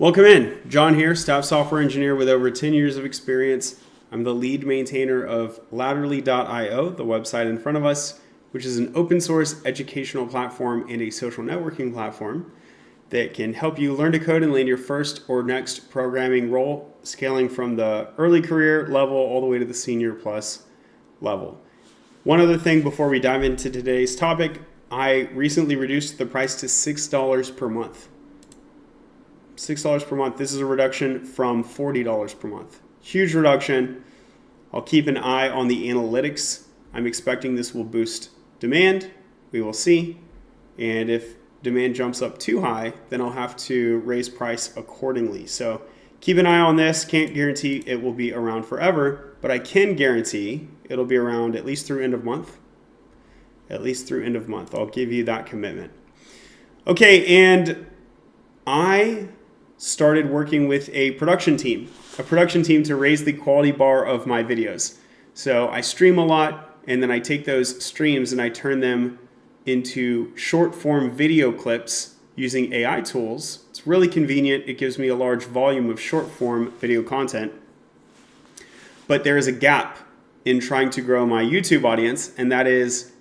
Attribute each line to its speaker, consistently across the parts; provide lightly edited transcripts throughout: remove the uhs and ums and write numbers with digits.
Speaker 1: Welcome in. John here, staff software engineer with over 10 years of experience. I'm the lead maintainer of Latterly.io, the website in front of us, which is an open source educational platform and a social networking platform that can help you learn to code and land your first or next programming role, scaling from the early career level all the way to the senior plus level. One other thing before we dive into today's topic, I recently reduced the price to $6 per month. $6 per month. This is a reduction from $40 per month. Huge reduction. I'll keep an eye on the analytics. I'm expecting this will boost demand. We will see. And if demand jumps up too high, then I'll have to raise price accordingly. So keep an eye on this. Can't guarantee it will be around forever, but I can guarantee it'll be around at least through end of month. At least through end of month. I'll give you that commitment. Okay, and I started working with a production team to raise the quality bar of my videos. So I stream a lot, and then I take those streams and I turn them into short form video clips using AI tools. It's really convenient. It gives me a large volume of short form video content. But there is a gap in trying to grow my YouTube audience, and that is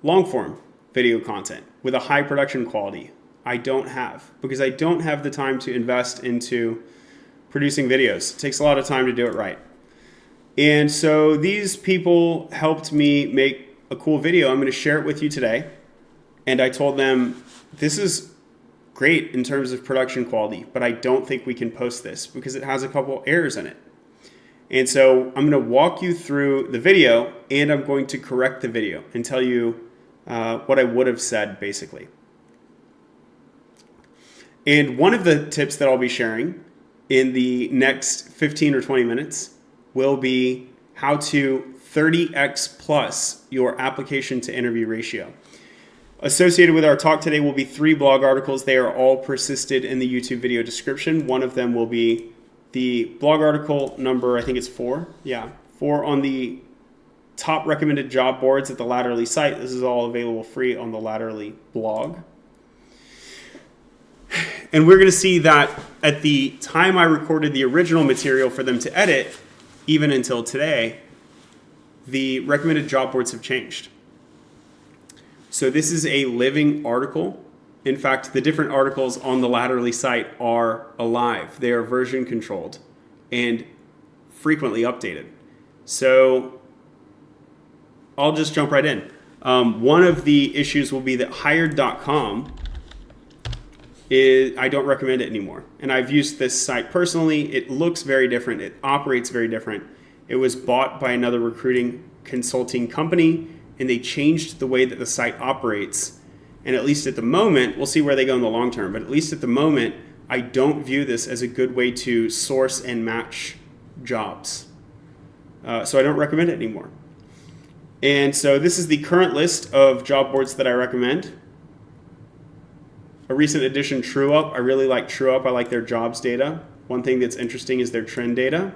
Speaker 1: long form video content with a high production quality. I don't have, because I don't have the time to invest into producing videos. It takes a lot of time to do it right. And so these people helped me make a cool video. I'm going to share it with you today. And I told them, this is great in terms of production quality, but I don't think we can post this because it has a couple errors in it. And so I'm going to walk you through the video, and I'm going to correct the video and tell you what I would have said, basically. And one of the tips that I'll be sharing in the next 15 or 20 minutes will be how to 30x plus your application to interview ratio. Associated with our talk today will be 3 blog articles. They are all persisted in the YouTube video description. One of them will be the blog article number, I think it's 4. Yeah, 4 on the top recommended job boards at the Latterly site. This is all available free on the Latterly blog. And we're going to see that at the time I recorded the original material for them to edit, even until today, the recommended job boards have changed. So this is a living article. In fact, the different articles on the Latterly site are alive. They are version controlled and frequently updated. So I'll just jump right in. One of the issues will be that Hired.com I don't recommend it anymore. And I've used this site personally. It looks very different. It operates very different. It was bought by another recruiting consulting company, and they changed the way that the site operates. And at least at the moment, we'll see where they go in the long term, but at least at the moment, I don't view this as a good way to source and match jobs. So I don't recommend it anymore. And so this is the current list of job boards that I recommend. A recent addition, TrueUp. I really like TrueUp. I like their jobs data. One thing that's interesting is their trend data.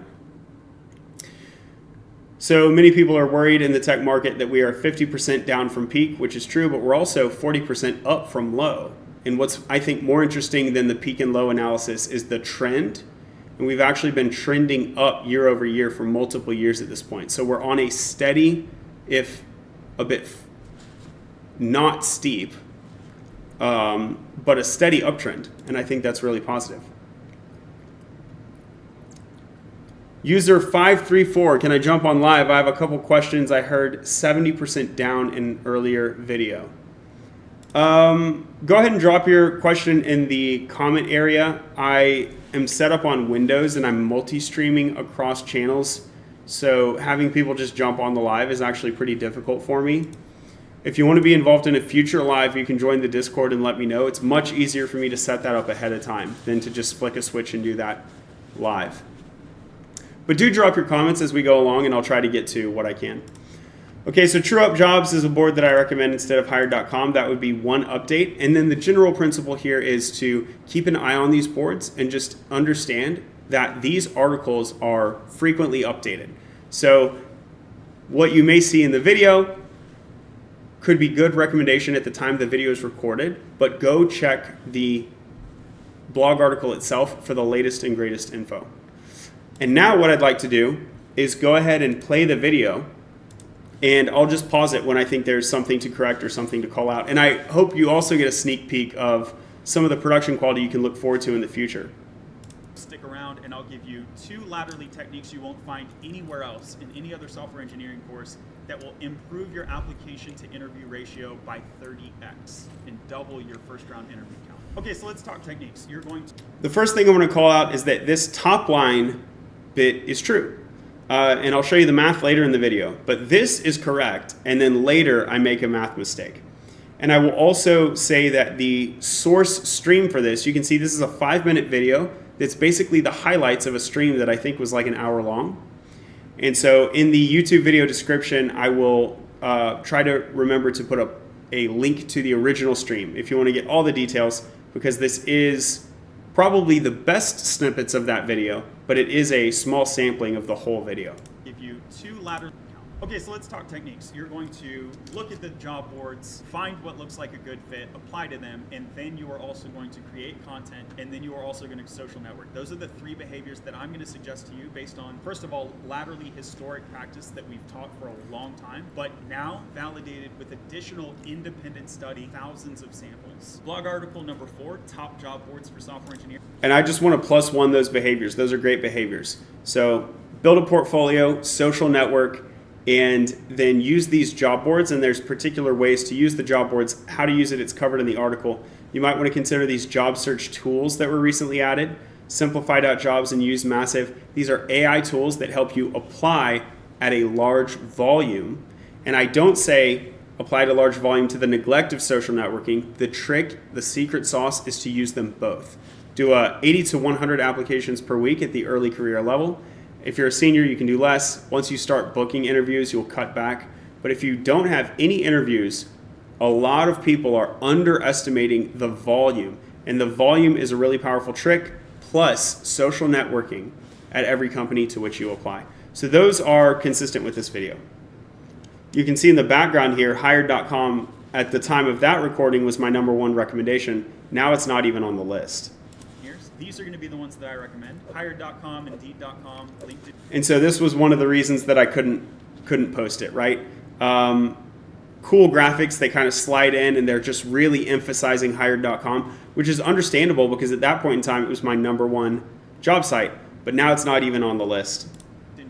Speaker 1: So many people are worried in the tech market that we are 50% down from peak, which is true, but we're also 40% up from low. And what's, I think, more interesting than the peak and low analysis is the trend. And we've actually been trending up year over year for multiple years at this point. So we're on a steady, if a bit not steep, but a steady uptrend, and I think that's really positive. User 534, can I jump on live? I have a couple questions. I heard 70% down in an earlier video. Go ahead and drop your question in the comment area. I am set up on Windows, and I'm multi-streaming across channels, so having people just jump on the live is actually pretty difficult for me. If you want to be involved in a future live, you can join the Discord and let me know. It's much easier for me to set that up ahead of time than to just flick a switch and do that live. But do drop your comments as we go along, and I'll try to get to what I can. Okay, so TrueUp Jobs is a board that I recommend instead of Hired.com. That would be one update. And then the general principle here is to keep an eye on these boards and just understand that these articles are frequently updated. So what you may see in the video could be good recommendation at the time the video is recorded, but go check the blog article itself for the latest and greatest info. And now what I'd like to do is go ahead and play the video, and I'll just pause it when I think there's something to correct or something to call out. And I hope you also get a sneak peek of some of the production quality you can look forward to in the future.
Speaker 2: Stick around and I'll give you 2 laterally techniques you won't find anywhere else in any other software engineering course that will improve your application to interview ratio by 30x and double your first round interview count. Okay, so let's talk techniques.
Speaker 1: The first thing I want to call out is that this top line bit is true. And I'll show you the math later in the video, but this is correct, and then later I make a math mistake. And I will also say that the source stream for this, you can see this is a 5-minute video that's basically the highlights of a stream that I think was like an hour long. And so in the YouTube video description, I will try to remember to put up a link to the original stream if you want to get all the details, because this is probably the best snippets of that video, but it is a small sampling of the whole video.
Speaker 2: Give you 2 lateral. Okay, so let's talk techniques. You're going to look at the job boards, find what looks like a good fit, apply to them, and then you are also going to create content, and then you are also going to social network. Those are the 3 behaviors that I'm going to suggest to you based on, first of all, laterally historic practice that we've taught for a long time, but now validated with additional independent study, thousands of samples. Blog article number 4, top job boards for software engineers.
Speaker 1: And I just want to +1 those behaviors. Those are great behaviors. So build a portfolio, social network, and then use these job boards. And there's particular ways to use the job boards. How to use it, it's covered in the article. You might want to consider these job search tools that were recently added, Simplify.jobs and Use Massive. These are AI tools that help you apply at a large volume. And I don't say apply at a large volume to the neglect of social networking. The trick, the secret sauce, is to use them both. Do 80 to 100 applications per week at the early career level. If you're a senior, you can do less. Once you start booking interviews, you'll cut back. But if you don't have any interviews, a lot of people are underestimating the volume. And the volume is a really powerful trick, plus social networking at every company to which you apply. So those are consistent with this video. You can see in the background here, Hired.com at the time of that recording was my #1 recommendation. Now it's not even on the list.
Speaker 2: These are going to be the ones that I recommend. Hired.com, Indeed.com, LinkedIn.
Speaker 1: And so this was one of the reasons that I couldn't post it, right? Cool graphics, they kind of slide in and they're just really emphasizing Hired.com, which is understandable because at that point in time it was my #1 job site, but now it's not even on the list.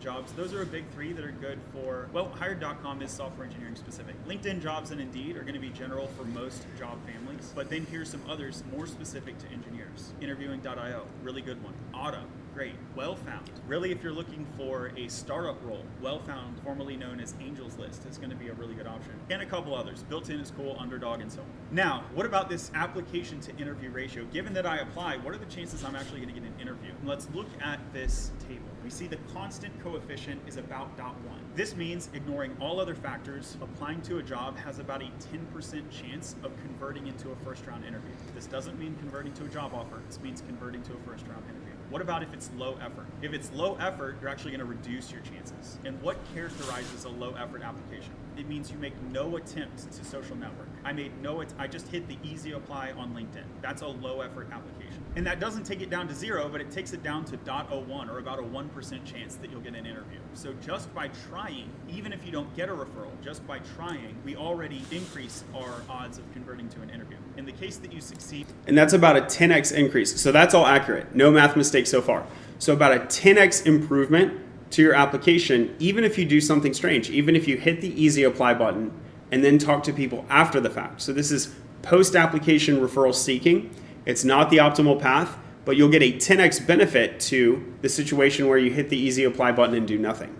Speaker 2: Jobs. Those are a big 3 that are good for, well, Hired.com is software engineering specific. LinkedIn Jobs and Indeed are going to be general for most job families, but then here's some others more specific to engineers. Interviewing.io, really good one. Auto, great. Well-Found, really if you're looking for a startup role, Well-Found, formerly known as Angels List, is going to be a really good option. And a couple others. Built-in is cool, Underdog, and so on. Now, what about this application to interview ratio? Given that I apply, what are the chances I'm actually going to get an interview? Let's look at this table. We see the constant coefficient is about 0.1. This means ignoring all other factors, applying to a job has about a 10% chance of converting into a first round interview. This doesn't mean converting to a job offer. This means converting to a first round interview. What about if it's low effort? If it's low effort, you're actually going to reduce your chances. And what characterizes a low effort application? It means you make no attempt to social network. I just hit the easy apply on LinkedIn. That's a low effort application. And that doesn't take it down to 0, but it takes it down to 0.01 or about a 1% chance that you'll get an interview. So just by trying, even if you don't get a referral, just by trying, we already increase our odds of converting to an interview. In the case that you succeed.
Speaker 1: And that's about a 10x increase. So that's all accurate. No math mistakes so far. So about a 10x improvement to your application, even if you do something strange, even if you hit the easy apply button and then talk to people after the fact. So this is post-application referral seeking. It's not the optimal path, but you'll get a 10x benefit to the situation where you hit the easy apply button and do nothing.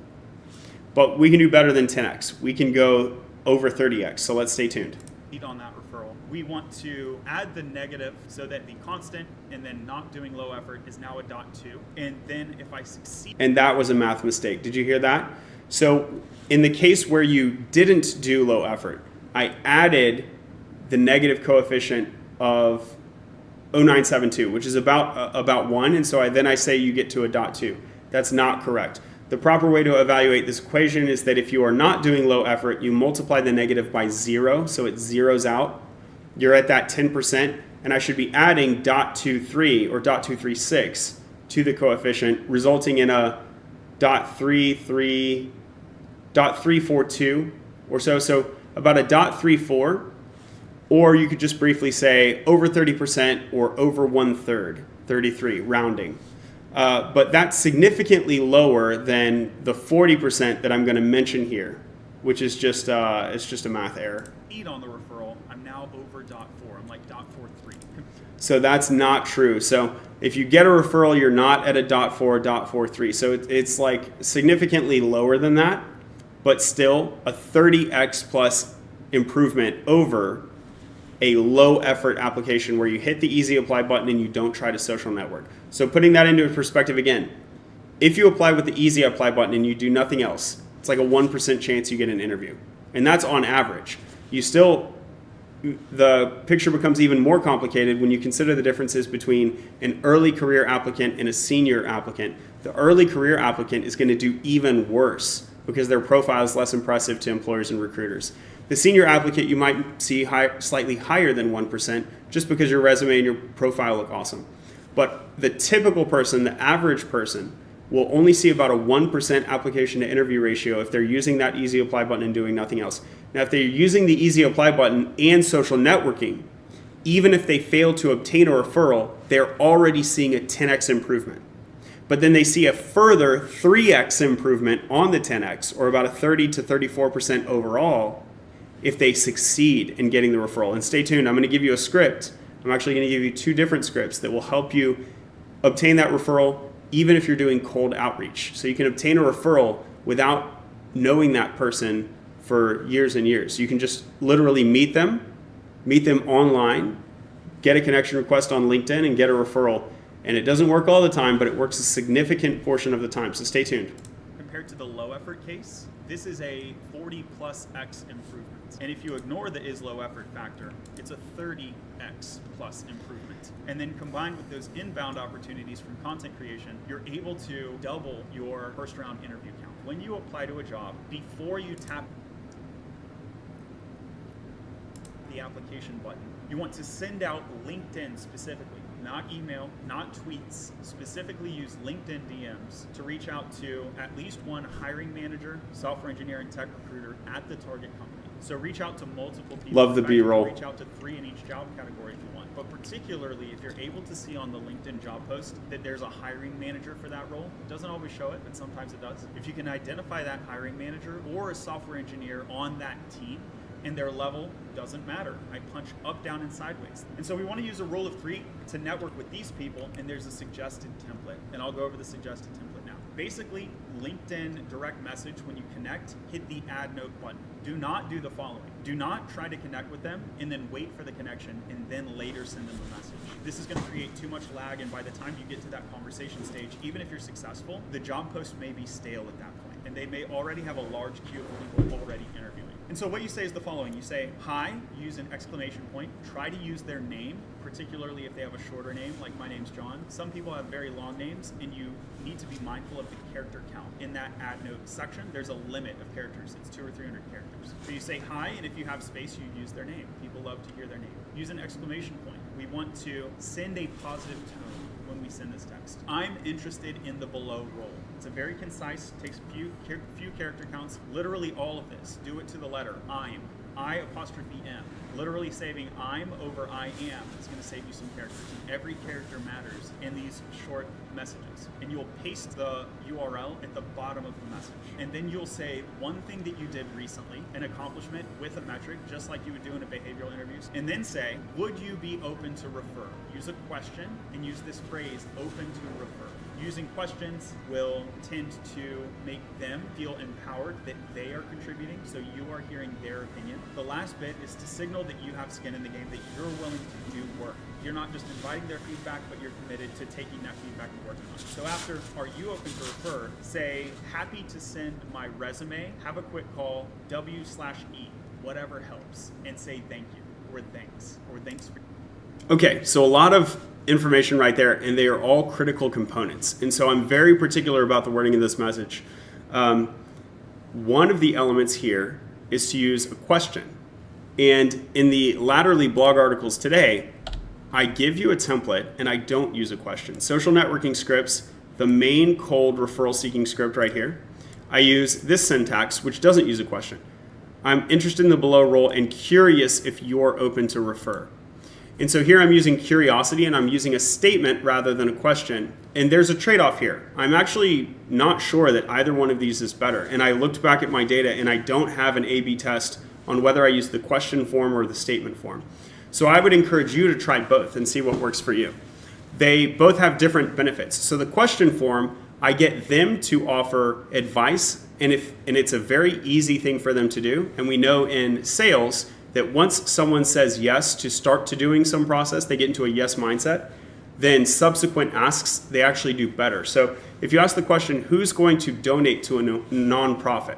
Speaker 1: But we can do better than 10x. We can go over 30x, so let's stay tuned.
Speaker 2: On that referral, we want to add the negative so that the constant and then not doing low effort is now a 0.2. And then if I succeed.
Speaker 1: And that was a math mistake. Did you hear that? So in the case where you didn't do low effort, I added the negative coefficient of 0.972, which is about 1. And so I say you get to a 0.2. That's not correct. The proper way to evaluate this equation is that if you are not doing low effort, you multiply the negative by 0, so it zeroes out. You're at that 10%, and I should be adding 0.23 or 0.236 to the coefficient, resulting in a 0.342 or so. So about a 0.34, or you could just briefly say over 30% or over 1/3, 33, rounding. But that's significantly lower than the 40% that I'm going to mention here, which is just it's just a math error.
Speaker 2: On the referral, I'm now over 0.4. I'm like 0.43.
Speaker 1: So that's not true. So if you get a referral, you're not at a 0.4, 0.43. So it's like significantly lower than that, but still a 30x plus improvement over a low effort application where you hit the easy apply button and you don't try to social network. So putting that into perspective again, if you apply with the easy apply button and you do nothing else, it's like a 1% chance you get an interview. And that's on average. The picture becomes even more complicated when you consider the differences between an early career applicant and a senior applicant. The early career applicant is going to do even worse because their profile is less impressive to employers and recruiters. The senior applicant, you might see slightly higher than 1% just because your resume and your profile look awesome. But the typical person, the average person, will only see about a 1% application to interview ratio if they're using that easy apply button and doing nothing else. Now, if they're using the easy apply button and social networking, even if they fail to obtain a referral, they're already seeing a 10x improvement. But then they see a further 3x improvement on the 10x, or about a 30 to 34% overall, if they succeed in getting the referral. And stay tuned, I'm going to give you a script. I'm actually going to give you 2 different scripts that will help you obtain that referral even if you're doing cold outreach. So you can obtain a referral without knowing that person for years and years. You can just literally meet them online, get a connection request on LinkedIn, and get a referral. And it doesn't work all the time, but it works a significant portion of the time. So stay tuned.
Speaker 2: Compared to the low effort case, this is a 40 plus X improvement. And if you ignore the is low effort factor, it's a 30X plus improvement. And then combined with those inbound opportunities from content creation, you're able to double your first round interview count. When you apply to a job, before you tap the application button, you want to send out LinkedIn specifically, not email, not tweets. Specifically use LinkedIn DMs to reach out to at least one hiring manager, software engineering tech recruiter at the target company. So reach out to multiple people.
Speaker 1: Love the B-roll.
Speaker 2: Reach out to 3 in each job category if you want. But particularly if you're able to see on the LinkedIn job post that there's a hiring manager for that role, it doesn't always show it, but sometimes it does. If you can identify that hiring manager or a software engineer on that team, and their level doesn't matter. I punch up, down, and sideways. And so we want to use a rule of 3 to network with these people, and there's a suggested template. And I'll go over the suggested template now. Basically, LinkedIn direct message, when you connect, hit the add note button. Do not do the following. Do not try to connect with them and then wait for the connection and then later send them a message. This is going to create too much lag, and by the time you get to that conversation stage, even if you're successful, the job post may be stale at that point, and they may already have a large queue of people already interviewing. And so what you say is the following. You say, hi, use an exclamation point. Try to use their name, particularly if they have a shorter name, like my name's John. Some people have very long names, and you need to be mindful of the character count. In that add note section, there's a limit of characters. It's 200 or 300 characters. So you say hi, and if you have space, you use their name. People love to hear their name. Use an exclamation point. We want to send a positive tone when we send this text. I'm interested in the below role. It's a very concise, takes few character counts. Literally all of this. Do it to the letter. I'm. I''M. Literally saving I'm over I am. It's going to save you some characters. And every character matters in these short messages. And you'll paste the URL at the bottom of the message. And then you'll say one thing that you did recently, an accomplishment with a metric, just like you would do in a behavioral interviews. And then say, would you be open to refer? Use a question and use this phrase, open to refer. Using questions will tend to make them feel empowered that they are contributing, so you are hearing their opinion. The last bit is to signal that you have skin in the game, that you're willing to do work. You're not just inviting their feedback, but you're committed to taking that feedback and working on it. So after, are you open to refer, say, happy to send my resume, have a quick call, W/E, whatever helps, and say thank you, or thanks for.
Speaker 1: Okay, so a lot of information right there, and they are all critical components. And so I'm very particular about the wording of this message. One of the elements here is to use a question. And in the Latterly blog articles today, I give you a template and I don't use a question. Social networking scripts, the main cold referral seeking script right here, I use this syntax, which doesn't use a question. I'm interested in the below role and curious if you're open to refer. And so here I'm using curiosity and I'm using a statement rather than a question. And there's a trade-off here. I'm actually not sure that either one of these is better. And I looked back at my data and I don't have an A/B test on whether I use the question form or the statement form. So I would encourage you to try both and see what works for you. They both have different benefits. So the question form, I get them to offer advice, and it's a very easy thing for them to do. And we know in sales that once someone says yes to start to doing some process, they get into a yes mindset, then subsequent asks, they actually do better. So if you ask the question, who's going to donate to a nonprofit?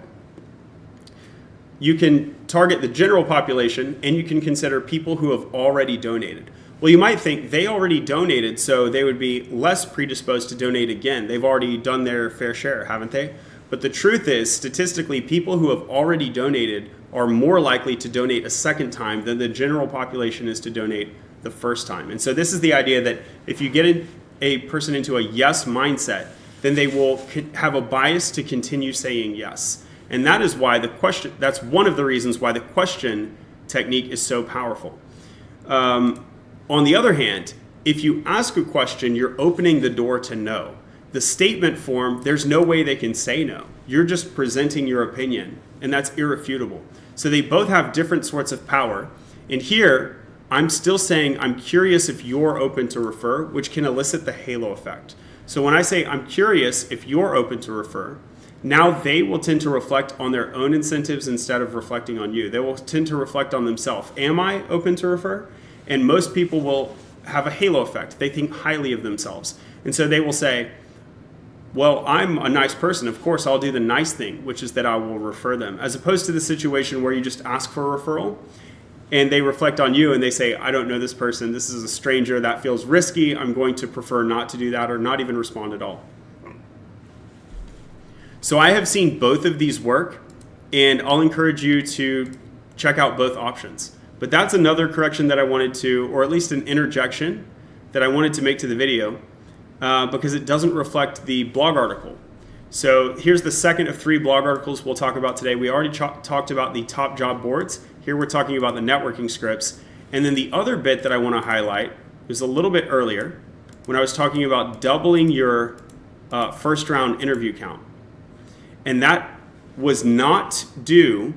Speaker 1: You can target the general population and you can consider people who have already donated. Well, you might think they already donated, so they would be less predisposed to donate again. They've already done their fair share, haven't they? But the truth is, statistically, people who have already donated are more likely to donate a second time than the general population is to donate the first time. And so this is the idea that if you get a person into a yes mindset, then they will have a bias to continue saying yes. And that is why that's one of the reasons why the question technique is so powerful. On the other hand, if you ask a question, you're opening the door to no. The statement form, there's no way they can say no. You're just presenting your opinion, and that's irrefutable. So they both have different sorts of power. And here, I'm still saying, I'm curious if you're open to refer, which can elicit the halo effect. So when I say, I'm curious if you're open to refer, now they will tend to reflect on their own incentives instead of reflecting on you. They will tend to reflect on themselves. Am I open to refer? And most people will have a halo effect. They think highly of themselves. And so they will say, well, I'm a nice person. Of course, I'll do the nice thing, which is that I will refer them. As opposed to the situation where you just ask for a referral and they reflect on you and they say, I don't know this person. This is a stranger. That feels risky. I'm going to prefer not to do that or not even respond at all. So I have seen both of these work, and I'll encourage you to check out both options. But that's another correction that I wanted to, or at least an interjection that I wanted to make to the video, because it doesn't reflect the blog article. So here's the second of 3 blog articles we'll talk about today. We already talked about the top job boards. Here we're talking about the networking scripts. And then the other bit that I want to highlight was a little bit earlier when I was talking about doubling your first round interview count. And that was not due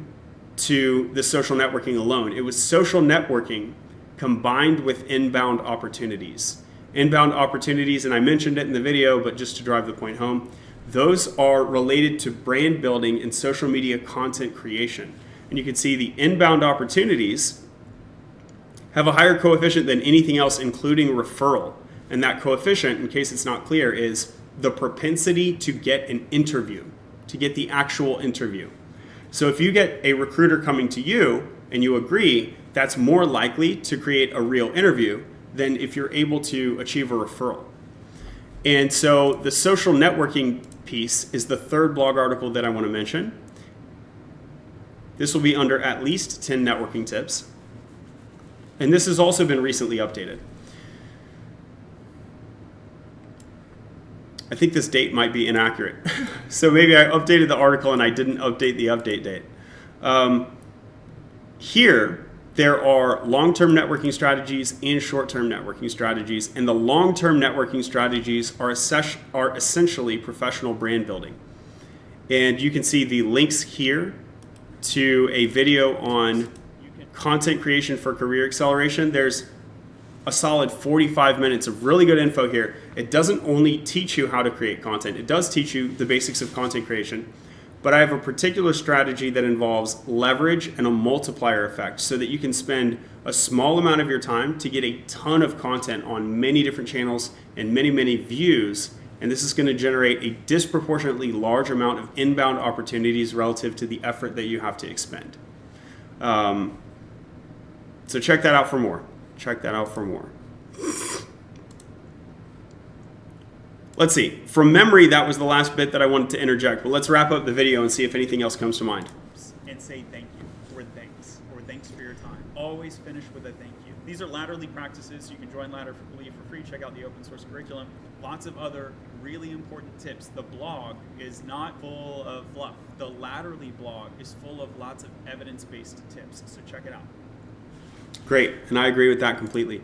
Speaker 1: to the social networking alone. It was social networking combined with inbound opportunities. Inbound opportunities, and I mentioned it in the video, but just to drive the point home, those are related to brand building and social media content creation. And you can see the inbound opportunities have a higher coefficient than anything else, including referral. And that coefficient, in case it's not clear, is the propensity to get an interview, to get the actual interview. So if you get a recruiter coming to you and you agree, that's more likely to create a real interview than if you're able to achieve a referral. And so the social networking piece is the third blog article that I want to mention. This will be under at least 10 networking tips. And this has also been recently updated. I think this date might be inaccurate. So maybe I updated the article and I didn't update the update date. Here, there are long-term networking strategies and short-term networking strategies. And the long-term networking strategies are essentially professional brand building. And you can see the links here to a video on content creation for career acceleration. There's a solid 45 minutes of really good info here. It doesn't only teach you how to create content, it does teach you the basics of content creation, but I have a particular strategy that involves leverage and a multiplier effect so that you can spend a small amount of your time to get a ton of content on many different channels and many, many views. And this is going to generate a disproportionately large amount of inbound opportunities relative to the effort that you have to expend. So check that out for more. Check that out for more. Let's see. From memory, that was the last bit that I wanted to interject. But let's wrap up the video and see if anything else comes to mind.
Speaker 2: and say thank you, or thanks for your time. Always finish with a thank you. These are Latterly practices. You can join Latterly for free. Check out the open source curriculum. Lots of other really important tips. The blog is not full of fluff. The Latterly blog is full of lots of evidence-based tips, so check it out.
Speaker 1: Great, and I agree with that completely.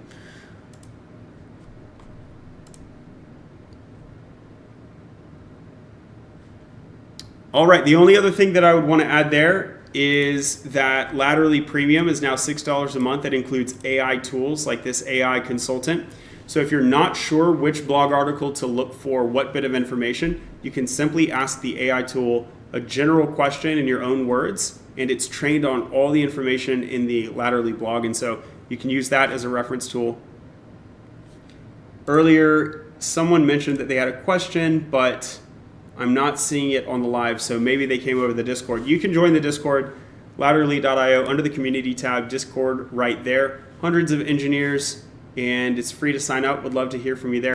Speaker 1: All right, the only other thing that I would want to add there is that Latterly Premium is now $6 a month. That includes AI tools like this AI consultant. So if you're not sure which blog article to look for what bit of information, you can simply ask the AI tool a general question in your own words, and it's trained on all the information in the Latterly blog, and so you can use that as a reference tool. Earlier, someone mentioned that they had a question, but I'm not seeing it on the live, so maybe they came over the Discord. You can join the Discord, latterly.io, under the community tab, Discord right there. Hundreds of engineers, and it's free to sign up. Would love to hear from you there.